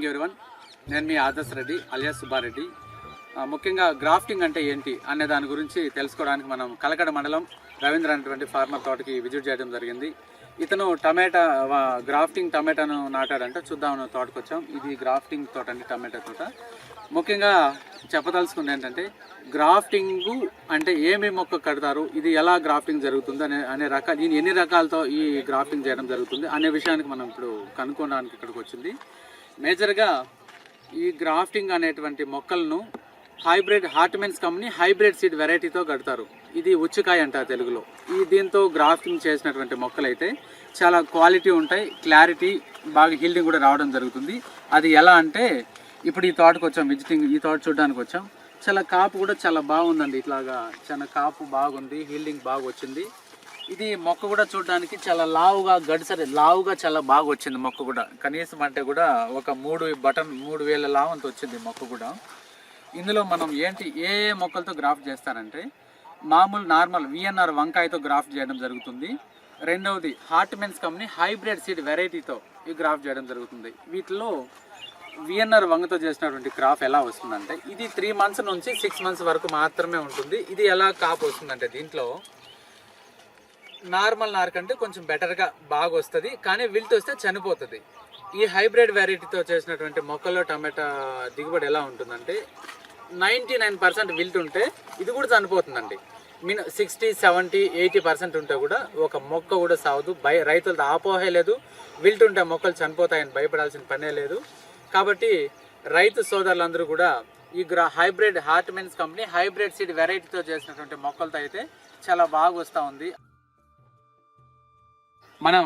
Morning everyone. నేను మీ Adarsh Reddy alias Subbareddy. ముఖ్యంగా grafting అంటే ఏంటి అనే దాని గురించి తెలుసుకోవడానికి మనం కలకడ మండలం రవీంద్ర అనేటువంటి ఫార్మర్ తోటకి విజిట్ చేయడం జరిగింది. ఇతను గ్రాఫ్టింగ్ టమాటాను నాటాడంటే చూద్దామని తోటకు వచ్చాం. ఇది గ్రాఫ్టింగ్ తోట అండి, టమాటా తోట. ముఖ్యంగా చెప్పదలుచుకుంది ఏంటంటే గ్రాఫ్టింగ్ అంటే ఏమేమి మొక్క కడతారు, ఇది ఎలా గ్రాఫ్టింగ్ జరుగుతుంది అనే రకాలు, ఎన్ని రకాలతో ఈ గ్రాఫ్టింగ్ చేయడం జరుగుతుంది అనే విషయానికి మనం ఇప్పుడు కనుక్కోవడానికి ఇక్కడికి వచ్చింది. మేజర్గా ఈ గ్రాఫ్టింగ్ అనేటువంటి మొక్కలను హైబ్రిడ్ హార్ట్మెన్స్ కంపెనీ హైబ్రిడ్ సీడ్ వెరైటీతో కడతారు. ఇది ఉచ్చికాయ అంటారు తెలుగులో. దీంతో గ్రాఫ్టింగ్ చేసినటువంటి మొక్కలైతే చాలా క్వాలిటీ ఉంటాయి, క్లారిటీ బాగా హీల్డింగ్ కూడా రావడం జరుగుతుంది. అది ఎలా అంటే ఇప్పుడు ఈ తోటకు వచ్చాం, విజిటింగ్ ఈ తోట చూడడానికి వచ్చాం. చాలా కాపు కూడా చాలా బాగుందండి, ఇట్లాగా చాలా కాపు బాగుంది, హీల్డింగ్ బాగా వచ్చింది. ఇది మొక్క కూడా చూడడానికి చాలా లావుగా చాలా బాగా వచ్చింది మొక్క కూడా. కనీసం అంటే కూడా ఒక 3 వేల లావంత వచ్చింది మొక్క కూడా. ఇందులో మనం ఏ మొక్కలతో గ్రాఫ్ట్ చేస్తారంటే నార్మల్ విఎన్ఆర్ వంకాయతో గ్రాఫ్ట్ చేయడం జరుగుతుంది. రెండవది హార్ట్మెన్స్ కంపెనీ హైబ్రిడ్ సీడ్ వెరైటీతో ఈ గ్రాఫ్ట్ చేయడం జరుగుతుంది. వీటిలో విఎన్ఆర్ వంగతో చేసినటువంటి క్రాప్ ఎలా వస్తుందంటే ఇది 3 months నుంచి 6 months వరకు మాత్రమే ఉంటుంది. ఇది ఎలా కాపు వస్తుందంటే దీంట్లో నార్మల్ నార్ కంటే కొంచెం బెటర్గా బాగా వస్తుంది, కానీ విల్ట్ వస్తే చనిపోతుంది. ఈ హైబ్రిడ్ వెరైటీతో చేసినటువంటి మొక్కల్లో టమాటా దిగుబడి ఎలా ఉంటుందంటే 99% విల్ట్ ఉంటే ఇది కూడా చనిపోతుందండి. 60, 70, 80% ఉంటే కూడా ఒక మొక్క కూడా సాగదు. రైతులతో ఆపోహే లేదు. విల్ట్ ఉంటే మొక్కలు చనిపోతాయని భయపడాల్సిన పనే లేదు. కాబట్టి రైతు సోదరులందరూ కూడా ఈ హైబ్రిడ్ హార్ట్మెన్స్ కంపెనీ హైబ్రిడ్ సీడ్ వెరైటీతో చేసినటువంటి మొక్కలతో అయితే చాలా బాగా వస్తూ ఉంది. మనం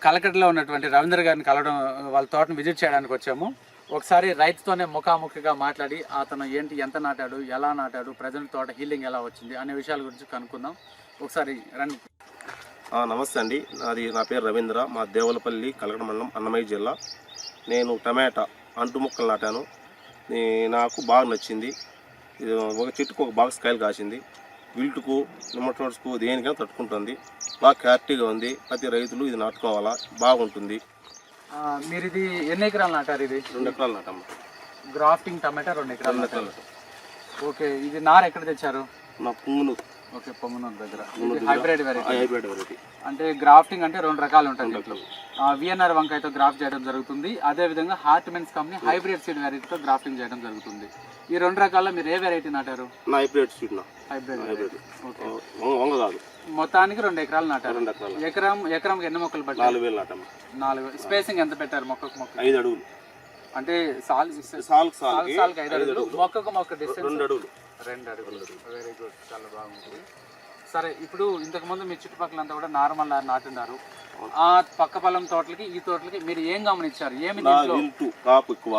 కలకట్టలో ఉన్నటువంటి రవీంద్ర గారిని కలవడం, వాళ్ళ తోటను విజిట్ చేయడానికి వచ్చాము. ఒకసారి రైతుతోనే ముఖాముఖిగా మాట్లాడి అతను ఎంత నాటాడు, ఎలా నాటాడు, ప్రజెంట్ తోట హీలింగ్ ఎలా వచ్చింది అనే విషయాల గురించి కనుక్కుందాం. ఒకసారి రండి. నమస్తే అండి, నా పేరు రవీంద్ర, మా దేవులపల్లి కలకడ మండలం అన్నమయ్య జిల్లా. నేను టమాటా అంటు మొక్కలు నాటాను. నాకు బాగా నచ్చింది. ఒక చెట్టుకు ఒక బాక్స్ కాయలు కాసింది. విల్టుకు నిమ్మటోడ్స్కు దేనికైనా తట్టుకుంటుంది. బాగా క్లారిటీగా ఉంది. ప్రతి రైతులు ఇది నాటుకోవాలా, బాగుంటుంది. మీరు ఇది ఎన్ని ఎకరాలు నాటారు? ఇది 2 ఎకరాలు నాటమ్మా. గ్రాఫ్టింగ్ టమాటా 2 ఎకరాలు. ఓకే, ఇది నార ఎక్కడ తెచ్చారు? నా పుంగునూరు. ఓకే, పొంగునూరు దగ్గర. హైబ్రిడ్ వెరైటీ అంటే గ్రాఫ్టింగ్ అంటే 2 రకాలు ఉంటాయి. విఎన్ఆర్ వంకాయతో గ్రాఫ్ట్ చేయడం జరుగుతుంది. అదేవిధంగా హార్ట్మెన్స్ కంపెనీ హైబ్రిడ్ సీడ్ వెరైటీతో గ్రాఫ్టింగ్ చేయడం జరుగుతుంది. ఈ 2 రకాల్లో మీరు ఏ వెరైటీ నాటారు? Hybrid seed. హైబ్రిడ్. ఓకే, వంగ కాదు. మొత్తానికి 2 ఎకరాలు నాటారు. ఎకరంకి ఎన్ని మొక్కలు పట్టారు? 4,000 నాటమ్మా. 4,000. స్పేసింగ్ ఎంత పెట్టారు మొక్కకు మొక్క? 5 అడుగులు. అంటే సాల్కి 5 అడుగులు, మొక్కకు మొక్క డిస్టెన్స్ 2 అడుగులు. 2 అడుగులు. వెరీ గుడ్, చాలా బాగుంటుంది. సరే, ఇప్పుడు ఇంతకుముందు మీ చుట్టుపక్కలంతా కూడా నార్మల్ నాటున్నారు. ఆ పక్క పొలం తోటలకి ఈ తోటలకి మీరు ఏం గమనించారు? కాపు ఎక్కువ.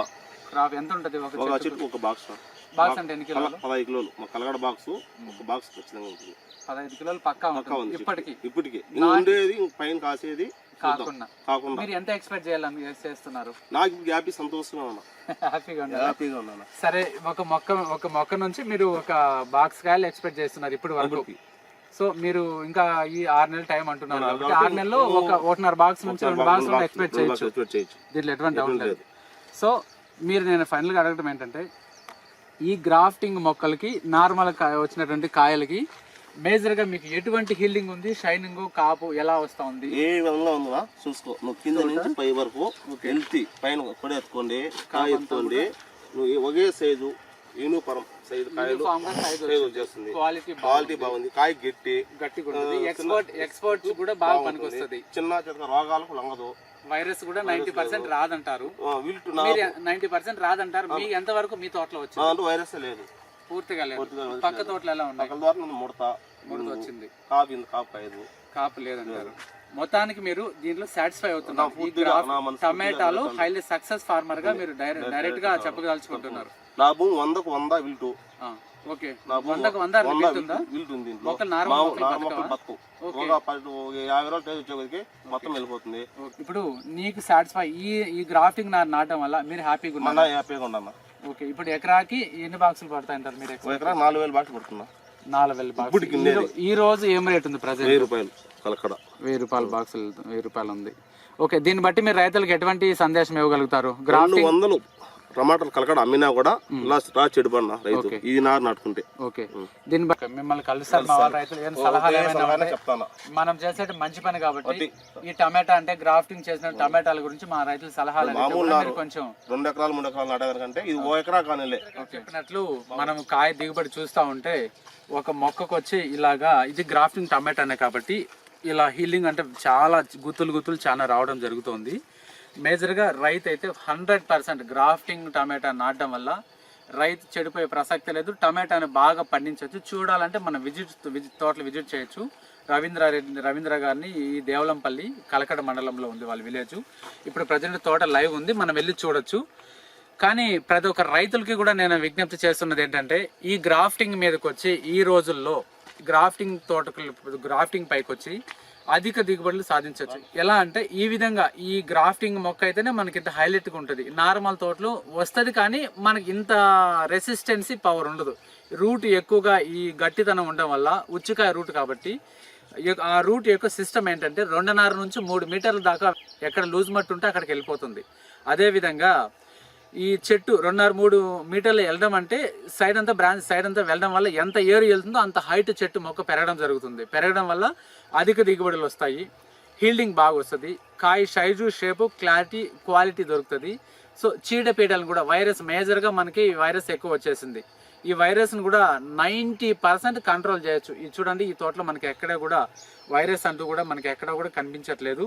క్రాప్ ఎంత ఉంటుంది? ఒక చెట్టు ఒక బాక్స్. బాక్స్ అంటే ఎన్ని కిలోలు? 15 కిలోలు. మా కలగడ బాక్స్ ఒక బాక్స్ ఖచ్చితంగా ఉంటుంది. 15 కిలోలు పక్కా ఉంటుంది ఇప్పటికి. ఉండేది పైన కాసేది కాకుండా మీరు ఎంత ఎక్స్పెక్ట్ చేయాలని చేస్తున్నారు? నాకు హ్యాపీ, సంతోషంగా ఉన్నా. హ్యాపీగా ఉన్నాను. సరే, ఒక మొక్క నుంచి మీరు ఒక బాక్స్ కాయలు ఎక్స్పెక్ట్ చేస్తున్నారు ఇప్పుడు వరకు. సో మీరు ఇంకా ఈ 6 నెలల టైం అంటున్నారు కాబట్టి 6 నెలల్లో 1.5 బాక్స్ నుంచి 2 బాక్స్ ఎక్స్పెక్ట్ చేయొచ్చు. దీంట్లో ఎటువంటి డౌట్ లేదు. సో నేను ఫైనల్గా అడగడం ఏంటంటే ఈ గ్రాఫ్టింగ్ మొక్కలకి నార్మల్ వచ్చినటువంటి కాయలకి మేజర్గా మీకు ఎటువంటి హీల్డింగ్ ఉంది, షైనింగ్, కాపు ఎలా వస్తా ఉంది? ఏ విధంగా ఉందా చూసుకో. నువ్వు కింద నుంచి పై వరకు వెళ్తి పైన కొడ ఎత్తుకోండి, కాయ ఎత్తుకోండి. నువ్వు ఒకే సైజు యూనిఫారం సైజు కాయలు వచ్చేస్తుంది. క్వాలిటీ బాగుంది. కాయ గట్టిగా ఎక్స్పోర్ట్ కూడా బాగా పనికొస్తుంది. చిన్న రోగాలకు లొంగదు. వైరస్ కూడా 90% రాదంటారు. 90% రాదంటారు. మీ ఎంత వరకు మీ తోటలో వచ్చింది? వైరస్ లేదు, పూర్తిగా లేదు. పక్క తోటలు ఎలా ఉన్నాయి? ముడత వచ్చింది. కాపు లేదంటారు. మొత్తానికి మీరు దీంట్లో సాటిస్ఫై అవుతున్నారు. టమాటాలో హైలీ సక్సెస్ ఫార్మర్ గా మీరు డైరెక్ట్ గా చెప్పదలుచుకుంటున్నారు. లాభం 100కు 100 విల్టు. ఓకే, 100కు 100 విల్టు ఉంది. మొక్కలు నార్మల్ బతుకు ఒక 50 రోజులు టైం వచ్చేకొద్దికి మొత్తం వెళ్ళిపోతుంది. ఇప్పుడు నీకు సాటిస్ఫై ఈ గ్రాఫ్టింగ్ నాటడం వల్ల మీరు హ్యాపీగా ఉన్నా? హ్యాపీగా ఉన్నా. ఓకే, ఇప్పుడు ఎకరాకి ఎన్ని బాక్సులు పడతాయంటారు మీరు? ఎకరా 4,000 బాక్సులు పడుతున్నా. 4,000 ఇప్పటికి బాక్స్. ఈ రోజు ఏం రేట్ ఉంది ప్రజెంట్? 1000 రూపాయలు కలకడ. 1000 రూపాయల బాక్సులు, 1000 రూపాయలు ఉంది. ఓకే, దీన్ని బట్టి మీరు రైతులకు ఎటువంటి సందేశం ఇవ్వగలుగుతారు? 200 టమాటాలు కలకడ అమ్మినా కూడా రా చెడుపడినా రైతు ఇది నాటుకుంటే. ఓకే, దీన్ని బట్టి మిమ్మల్ని కలుస్తారు మా వాళ్ళ రైతులు, ఏం సలహాలు ఏమైనా చెప్తాను. మనం చేసేది మంచి పని కాబట్టి ఈ టమాటా అంటే గ్రాఫ్టింగ్ చేసిన టమాటాల గురించి మా రైతులు సలహాలు కొంచెం 2 ఎకరాలు 3 ఎకరాలు నాటే కంటే ఇది 1 ఎకరా కానిలే. చెప్పినట్లు మనం కాయ దిగుబడి చూస్తూ ఉంటే ఒక మొక్కకు వచ్చి ఇలాగా ఇది గ్రాఫ్టింగ్ టమాటానే కాబట్టి ఇలా హీలింగ్ అంటే చాలా గుత్తులు చాలా రావడం జరుగుతుంది. మేజర్గా రైతు అయితే 100% గ్రాఫ్టింగ్ టమాటా నాటడం వల్ల రైతు చెడిపోయే ప్రసక్తి లేదు. టమాటాని బాగా పండించవచ్చు. చూడాలంటే మనం తోటలు విజిట్ చేయొచ్చు. రవీంద్ర గారిని ఈ దేవలంపల్లి కలకడ మండలంలో ఉంది వాళ్ళ విలేజ్. ఇప్పుడు ప్రజెంట్ తోట లైవ్ ఉంది, మనం వెళ్ళి చూడొచ్చు. కానీ ప్రతి ఒక్క రైతులకి కూడా నేను విజ్ఞప్తి చేస్తున్నది ఏంటంటే ఈ గ్రాఫ్టింగ్ మీదకి వచ్చి ఈ రోజుల్లో గ్రాఫ్టింగ్ పైకి వచ్చి అధిక దిగుబడులు సాధించవచ్చు. ఎలా అంటే ఈ విధంగా ఈ గ్రాఫ్టింగ్ మొక్క అయితేనే మనకి ఇంత హైలైట్గా ఉంటుంది. నార్మల్ తోటలో వస్తుంది కానీ మనకి ఇంత రెసిస్టెన్సీ పవర్ ఉండదు. రూట్ ఎక్కువగా ఈ గట్టితనం ఉండడం వల్ల ఉచ్చికాయ రూట్ కాబట్టి ఆ రూట్ యొక్క సిస్టమ్ ఏంటంటే 2.5 నుంచి 3 మీటర్ల దాకా ఎక్కడ లూజ్ మట్టి ఉంటే అక్కడికి వెళ్ళిపోతుంది. అదేవిధంగా ఈ చెట్టు 2.5-3 మీటర్లు వెళ్ళడం అంటే సైడ్ అంతా బ్రాంచ్ సైడ్ అంతా వెళ్ళడం వల్ల ఎంత ఏరు వెళ్తుందో అంత హైట్ చెట్టు మొక్క పెరగడం జరుగుతుంది. పెరగడం వల్ల అధిక దిగుబడులు వస్తాయి, హీల్డింగ్ బాగా వస్తుంది, కాయ సైజు షేపు క్వాలిటీ దొరుకుతుంది. సో చీడపీడలను కూడా మేజర్గా మనకి వైరస్ ఎక్కువ వచ్చేసింది. ఈ వైరస్ను కూడా 90% కంట్రోల్ చేయొచ్చు. ఇది చూడండి, ఈ తోటలో మనకి ఎక్కడ కూడా వైరస్ అంటూ కూడా మనకి ఎక్కడ కూడా కనిపించట్లేదు.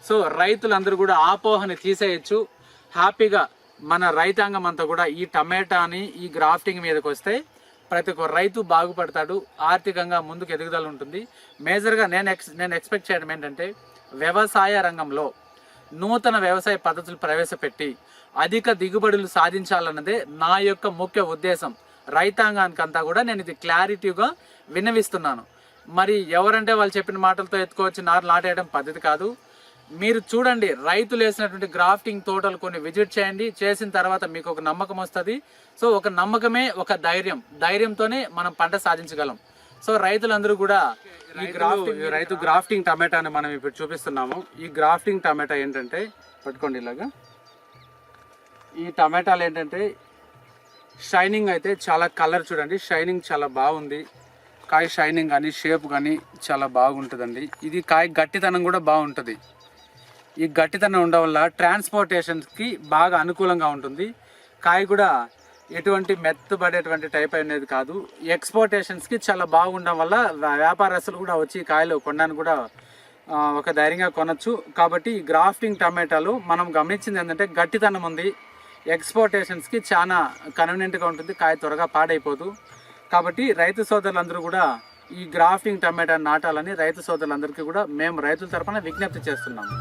సో రైతులందరూ కూడా ఆపోహని తీసేయచ్చు. హ్యాపీగా మన రైతాంగం అంతా కూడా ఈ టమాటాని ఈ గ్రాఫ్టింగ్ మీదకి వస్తే ప్రతి ఒక్క రైతు బాగుపడతాడు, ఆర్థికంగా ముందుకు ఎదుగుదల ఉంటుంది. మేజర్గా నేను ఎక్స్పెక్ట్ చేయడం ఏంటంటే వ్యవసాయ రంగంలో నూతన వ్యవసాయ పద్ధతులు ప్రవేశపెట్టి అధిక దిగుబడులు సాధించాలన్నదే నా యొక్క ముఖ్య ఉద్దేశం. రైతాంగానికంతా కూడా నేను ఇది క్లారిటీగా విన్నవిస్తున్నాను. మరి ఎవరంటే వాళ్ళు చెప్పిన మాటలతో ఎత్తుకోవచ్చు నాటేయడం పద్ధతి కాదు. మీరు చూడండి, రైతులు వేసినటువంటి గ్రాఫ్టింగ్ తోటలు కొన్ని విజిట్ చేయండి. చేసిన తర్వాత మీకు ఒక నమ్మకం వస్తుంది. సో ఒక నమ్మకమే ఒక ధైర్యంతోనే మనం పంట సాధించగలం. సో రైతులందరూ కూడా రైతు గ్రాఫ్టింగ్ టమాటాని మనం ఇప్పుడు చూపిస్తున్నాము. ఈ గ్రాఫ్టింగ్ టమాటా ఏంటంటే పట్టుకోండి ఇలాగా. ఈ టమాటాలు ఏంటంటే షైనింగ్ అయితే చాలా కలర్ చూడండి, షైనింగ్ చాలా బాగుంది. కాయ షైనింగ్ కానీ షేప్ కానీ చాలా బాగుంటుందండి. ఇది కాయ గట్టితనం కూడా బాగుంటుంది. ఈ గట్టితనం ఉండడం వల్ల ట్రాన్స్పోర్టేషన్కి బాగా అనుకూలంగా ఉంటుంది. కాయ కూడా ఎటువంటి మెత్తబడేటువంటి టైప్ అనేది కాదు. ఎక్స్పోర్టేషన్స్కి చాలా బాగుండడం వల్ల వ్యాపారస్తులు కూడా వచ్చి కాయలు కొనడానికి కూడా ఒక ధైర్యంగా కొనచ్చు. కాబట్టి ఈ గ్రాఫ్టింగ్ టమాటాలు మనం గమనించింది ఏంటంటే గట్టితనం ఉంది, ఎక్స్పోర్టేషన్స్కి చాలా కన్వీనియంట్గా ఉంటుంది, కాయ త్వరగా పాడైపోదు. కాబట్టి రైతు సోదరులందరూ కూడా ఈ గ్రాఫ్టింగ్ టమాటా నాటాలని రైతు సోదరులందరికీ కూడా మేము రైతుల తరఫున విజ్ఞప్తి చేస్తున్నాము.